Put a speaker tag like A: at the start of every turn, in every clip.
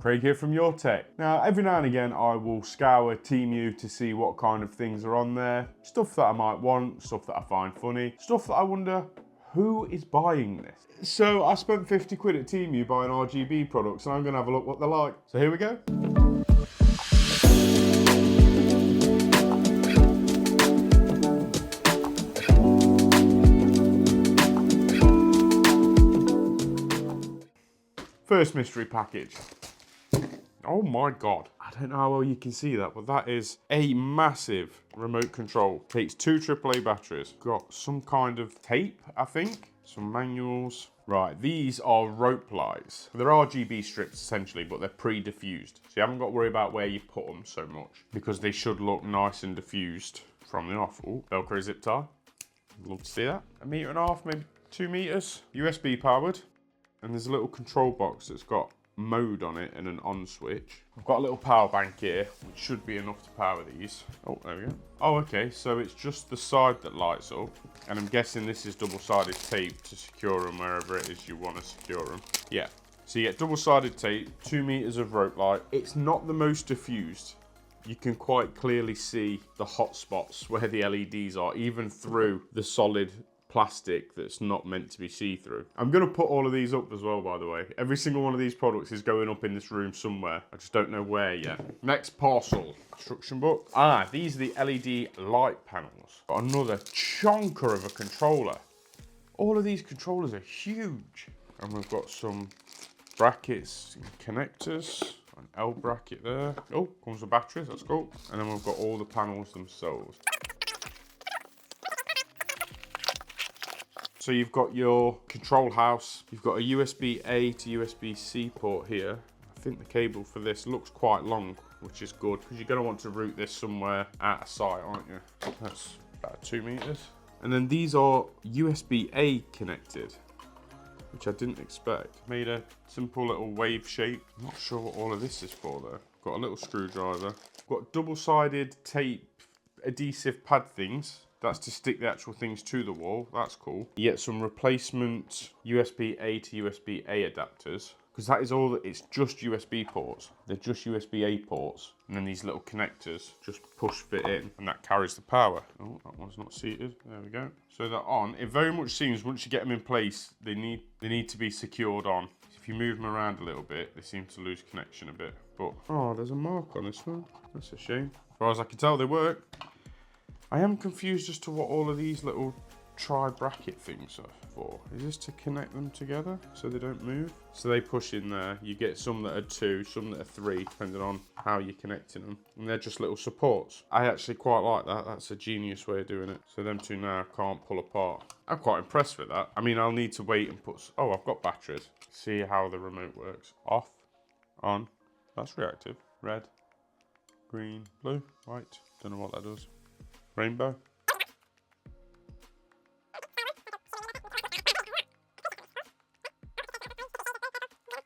A: Craig here from Your Tech. Now, every now and again, I will scour Temu to see what kind of things are on there. Stuff that I might want, stuff that I find funny, stuff that I wonder, who is buying this? So I spent 50 quid at Temu buying RGB products, and I'm gonna have a look what they're like. So here we go. First mystery package. Oh my God. I don't know how well you can see that, but that is a massive remote control. Takes 2 AAA batteries. Got some kind of tape, I think. Some manuals. Right, these are rope lights. They're RGB strips essentially, but they're pre-diffused. So you haven't got to worry about where you put them so much, because they should look nice and diffused from the off. Ooh, Velcro zip tie. Love to see that. 1.5 meters, maybe 2 meters. USB powered. And there's a little control box that's got mode on it and an on switch. I've got a little power bank here, which should be enough to power these. Oh, there we go. Oh, okay, so it's just the side that lights up. And I'm guessing this is double-sided tape to secure them wherever it is you want to secure them. Yeah, so you get double-sided tape, 2 meters of rope light. It's not the most diffused. You can quite clearly see the hot spots where the LEDs are, even through the solid plastic that's not meant to be see-through. I'm going to put all of these up as well, by the way. Every single one of these products is going up in this room somewhere. I just don't know where yet. Next parcel. Instruction book. Ah, these are the LED light panels. Got another chonker of a controller. All of these controllers are huge. And we've got some brackets and connectors. An L bracket there. Oh, comes with batteries, that's cool. And then we've got all the panels themselves. So you've got your control house, you've got a USB-A to USB-C port here. I think the cable for this looks quite long, which is good, because you're going to want to route this somewhere out of sight, aren't you? That's about 2 meters. And then these are USB-A connected, which I didn't expect. Made a simple little wave shape. I'm not sure what all of this is for though. Got a little screwdriver. Got double-sided tape adhesive pad things. That's to stick the actual things to the wall. That's cool. You get some replacement USB-A to USB-A adapters, because that is all that, it's just USB ports. They're just USB-A ports. And then these little connectors just push fit in, and that carries the power. Oh, that one's not seated. There we go. So they're on. It very much seems once you get them in place, they need to be secured on. If you move them around a little bit, they seem to lose connection a bit. But, oh, there's a mark on this one. That's a shame. As far as I can tell, they work. I am confused as to what all of these little tri-bracket things are for. Is this to connect them together so they don't move? So they push in there. You get some that are 2, some that are 3, depending on how you're connecting them. And they're just little supports. I actually quite like that. That's a genius way of doing it. So them two now can't pull apart. I'm quite impressed with that. I mean, I'll need to wait and put... Oh, I've got batteries. See how the remote works. Off, on. That's reactive. Red, green, blue, white. Don't know what that does. Rainbow.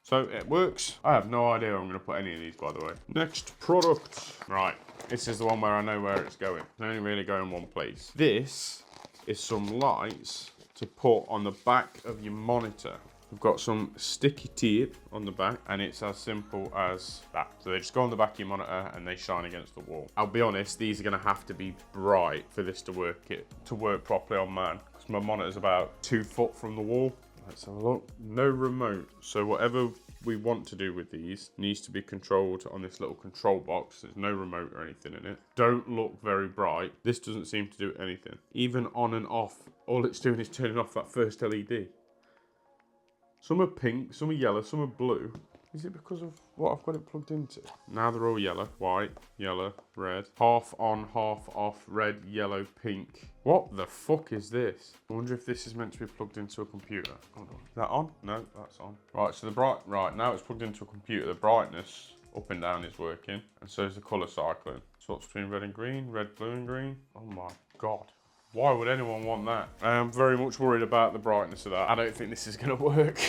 A: So it works. I have no idea where I'm going to put any of these, by the way. Next product. Right, this is the one where I know where it's going. It's only really going one place. This is some lights to put on the back of your monitor. We've got some sticky tape on the back, and it's as simple as that. So they just go on the back of your monitor and they shine against the wall. I'll be honest, these are gonna have to be bright for this to work properly on mine, because my monitor's about 2 foot from the wall. Let's have a look. No remote. So whatever we want to do with these needs to be controlled on this little control box. There's no remote or anything in it. Don't look very bright. This doesn't seem to do anything. Even on and off, all it's doing is turning off that first LED. Some are pink, some are yellow, some are blue. Is it because of what I've got it plugged into? Now they're all yellow, white, yellow, red. Half on, half off, red, yellow, pink. What the fuck is this? I wonder if this is meant to be plugged into a computer. Hold on. Is that on? No, that's on. Right, so right, now it's plugged into a computer. The brightness up and down is working, and so is the colour cycling. Swaps between red and green, red, blue and green. Oh my God. Why would anyone want that? I am very much worried about the brightness of that. I don't think this is going to work.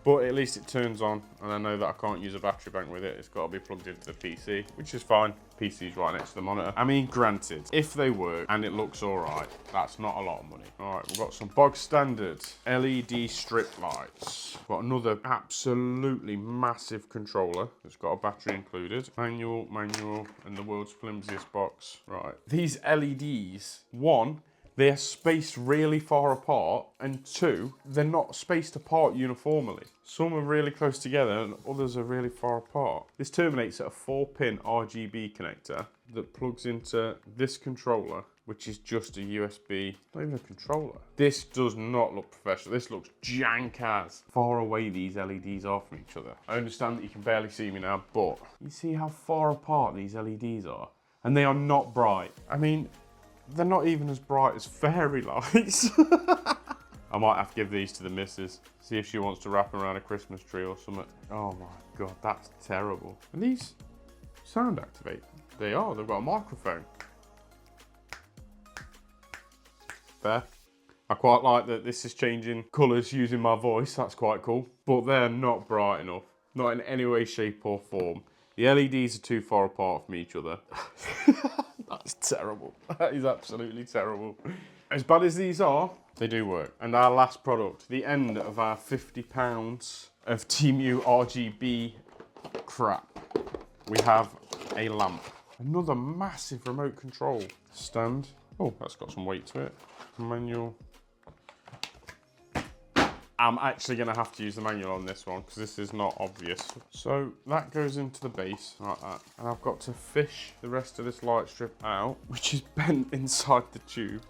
A: But at least it turns on, and I know that I can't use a battery bank with it. It's got to be plugged into the PC, which is fine. PC's right next to the monitor. I mean, granted, if they work and it looks all right, that's not a lot of money. All right, we've got some bog standard LED strip lights. Got another absolutely massive controller. It's got a battery included. Manual, and the world's flimsiest box. Right, these LEDs, one, they're spaced really far apart, and two, they're not spaced apart uniformly. Some are really close together and others are really far apart. This terminates at a 4-pin RGB connector that plugs into this controller, which is just a USB, not even a controller. This does not look professional. This looks jank as. Far away these LEDs are from each other. I understand that you can barely see me now, but you see how far apart these LEDs are? And they are not bright. I mean, they're not even as bright as fairy lights. I might have to give these to the missus. See if she wants to wrap them around a Christmas tree or something. Oh my God, that's terrible. Are these sound activate? They are, they've got a microphone. There. I quite like that this is changing colours using my voice, that's quite cool. But they're not bright enough. Not in any way, shape or form. The LEDs are too far apart from each other. That's terrible. That is absolutely terrible. As bad as these are, they do work. And our last product, the end of our £50 of Temu RGB crap. We have a lamp. Another massive remote control stand. Oh, that's got some weight to it. Manual. I'm actually going to have to use the manual on this one because this is not obvious. So that goes into the base like that. And I've got to fish the rest of this light strip out, which is bent inside the tube.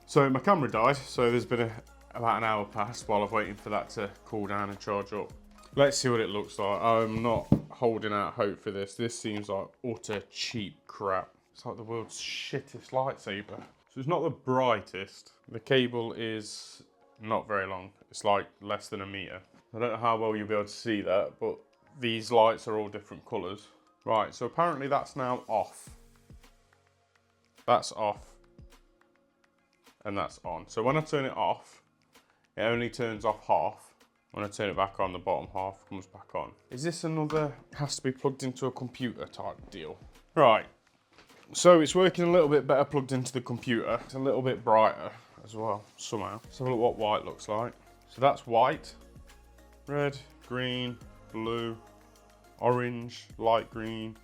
A: So my camera died, so there's been about an hour past while I've waiting for that to cool down and charge up. Let's see what it looks like. I'm not holding out hope for this. This seems like utter cheap crap. It's like the world's shittest lightsaber. So it's not the brightest. The cable is not very long. It's like less than a meter. I don't know how well you'll be able to see that, but these lights are all different colours. Right, so apparently that's now off. That's off. And that's on. So when I turn it off, it only turns off half. When I turn it back on, the bottom half comes back on. Is this another, has to be plugged into a computer type deal? Right. So it's working a little bit better plugged into the computer. It's a little bit brighter as well, somehow. Let's have a look what white looks like. So that's white, red, green, blue, orange, light green,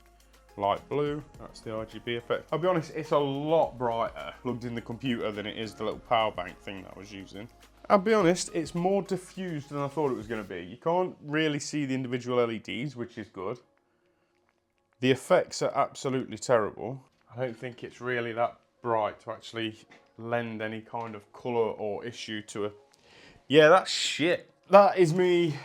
A: light blue. That's the RGB effect. I'll be honest, it's a lot brighter plugged in the computer than it is the little power bank thing that I was using. I'll be honest, it's more diffused than I thought it was going to be. You can't really see the individual LEDs, which is good. The effects are absolutely terrible. I don't think it's really that bright to actually lend any kind of colour or issue to it. Yeah, that's shit. That is me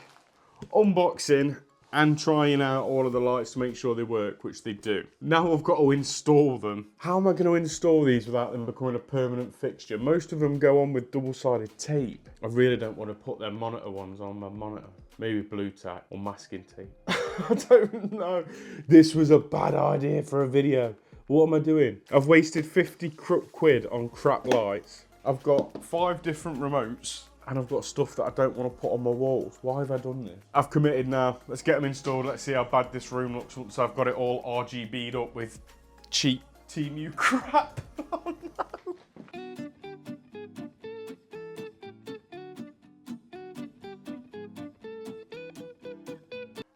A: unboxing and trying out all of the lights to make sure they work, which they do. Now I've got to install them. How am I going to install these without them becoming a permanent fixture? Most of them go on with double-sided tape. I really don't want to put their monitor ones on my monitor. Maybe blue tack or masking tape. I don't know. This was a bad idea for a video. What am I doing? I've wasted 50 quid on crap lights. I've got 5 different remotes and I've got stuff that I don't want to put on my walls. Why have I done this? I've committed now. Let's get them installed. Let's see how bad this room looks once I've got it all RGB'd up with cheap Temu crap. Oh no.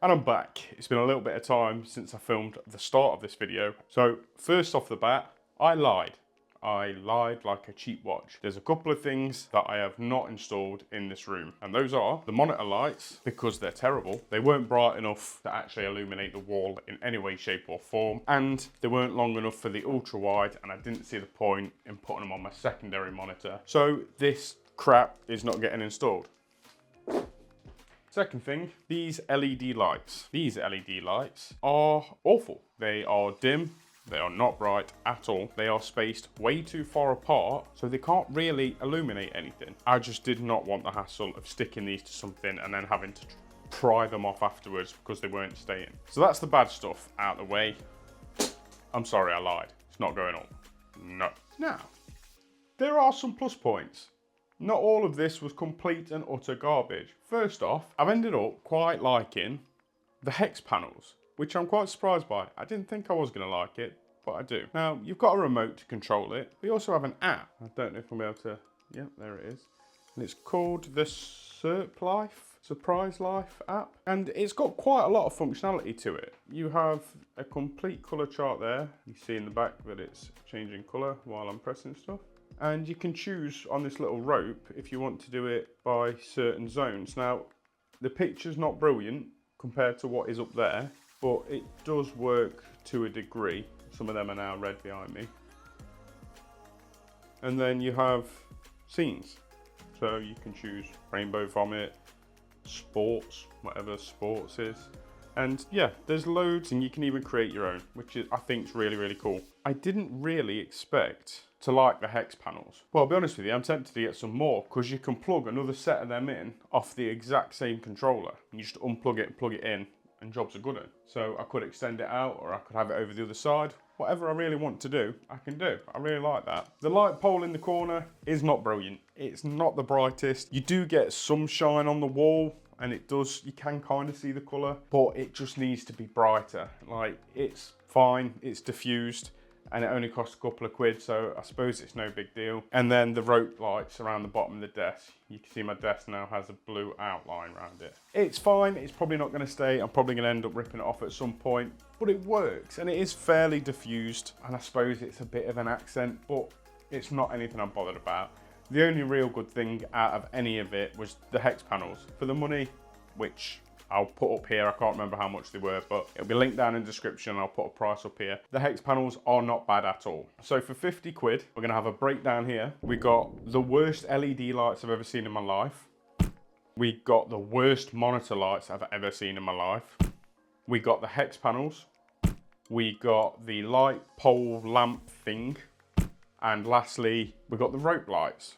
A: And I'm back. It's been a little bit of time since I filmed the start of this video. So first off the bat, I lied. I lied like a cheap watch. There's a couple of things that I have not installed in this room. And those are the monitor lights, because they're terrible. They weren't bright enough to actually illuminate the wall in any way, shape or form. And they weren't long enough for the ultra wide, and I didn't see the point in putting them on my secondary monitor. So this crap is not getting installed. Second thing, these LED lights. These LED lights are awful. They are dim, they are not bright at all. They are spaced way too far apart, so they can't really illuminate anything. I just did not want the hassle of sticking these to something and then having to pry them off afterwards because they weren't staying. So that's the bad stuff out of the way. I'm sorry, I lied. It's not going on. No. Now, there are some plus points. Not all of this was complete and utter garbage. First off, I've ended up quite liking the hex panels, which I'm quite surprised by. I didn't think I was going to like it, but I do. Now, you've got a remote to control it. We also have an app. I don't know if I'll be able to... Yeah, there it is. And it's called the Surprise Life app. And it's got quite a lot of functionality to it. You have a complete colour chart there. You see in the back that it's changing colour while I'm pressing stuff. And you can choose on this little rope if you want to do it by certain zones. Now, the picture's not brilliant compared to what is up there, but it does work to a degree. Some of them are now red behind me. And then you have scenes. So you can choose Rainbow Vomit, Sports, whatever sports is. And yeah, there's loads, and you can even create your own, which is, I think, is really, really cool. I didn't really expect to like the hex panels. Well, I'll be honest with you, I'm tempted to get some more because you can plug another set of them in off the exact same controller. You just unplug it and plug it in, and jobs are good. So I could extend it out, or I could have it over the other side. Whatever I really want to do, I can do. I really like that. The light pole in the corner is not brilliant. It's not the brightest. You do get some shine on the wall, and it does, you can kind of see the colour, but it just needs to be brighter. Like, it's fine, it's diffused, and it only costs a couple of quid, so I suppose it's no big deal. And then the rope lights around the bottom of the desk. You can see my desk now has a blue outline around it. It's fine, it's probably not going to stay. I'm probably going to end up ripping it off at some point, but it works, and it is fairly diffused, and I suppose it's a bit of an accent, but it's not anything I'm bothered about. The only real good thing out of any of it was the hex panels. For the money, which I'll put up here, I can't remember how much they were, but it'll be linked down in the description. I'll put a price up here. The hex panels are not bad at all. So for 50 quid, we're gonna have a breakdown here. We got the worst LED lights I've ever seen in my life. We got the worst monitor lights I've ever seen in my life. We got the hex panels. We got the light pole lamp thing. And lastly, we got the rope lights.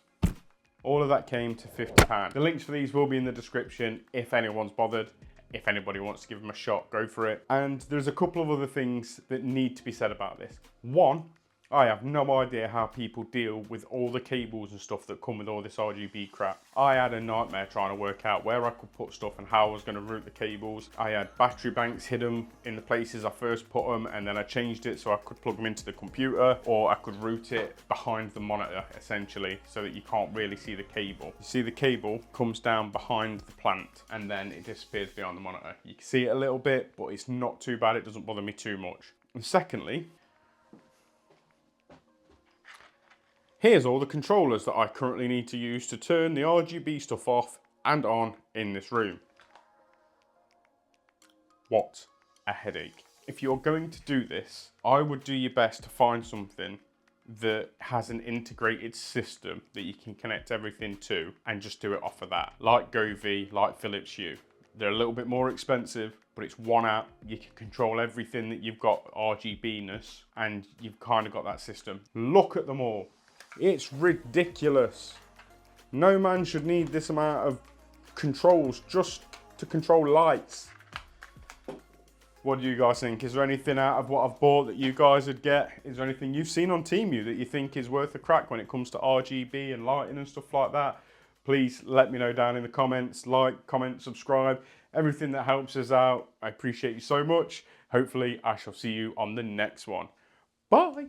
A: All of that came to £50. The links for these will be in the description if anyone's bothered. If anybody wants to give them a shot, go for it. And there's a couple of other things that need to be said about this. One, I have no idea how people deal with all the cables and stuff that come with all this RGB crap. I had a nightmare trying to work out where I could put stuff and how I was going to route the cables. I had battery banks hidden in the places I first put them, and then I changed it so I could plug them into the computer, or I could route it behind the monitor, essentially, so that you can't really see the cable. You see the cable comes down behind the plant, and then it disappears behind the monitor. You can see it a little bit, but it's not too bad. It doesn't bother me too much. And secondly, here's all the controllers that I currently need to use to turn the RGB stuff off and on in this room. What a headache. If you're going to do this, I would do your best to find something that has an integrated system that you can connect everything to and just do it off of that. Like Govee, like Philips Hue. They're a little bit more expensive, but it's one app. You can control everything that you've got RGB-ness, and you've kind of got that system. Look at them all. It's ridiculous. No man should need this amount of controls just to control lights. What do you guys think? Is there anything out of what I've bought that you guys would get? Is there anything you've seen on Temu that you think is worth a crack when it comes to RGB and lighting and stuff like that? Please let me know down in the comments. Like, comment, subscribe. Everything that helps us out. I appreciate you so much. Hopefully I shall see you on the next one. Bye.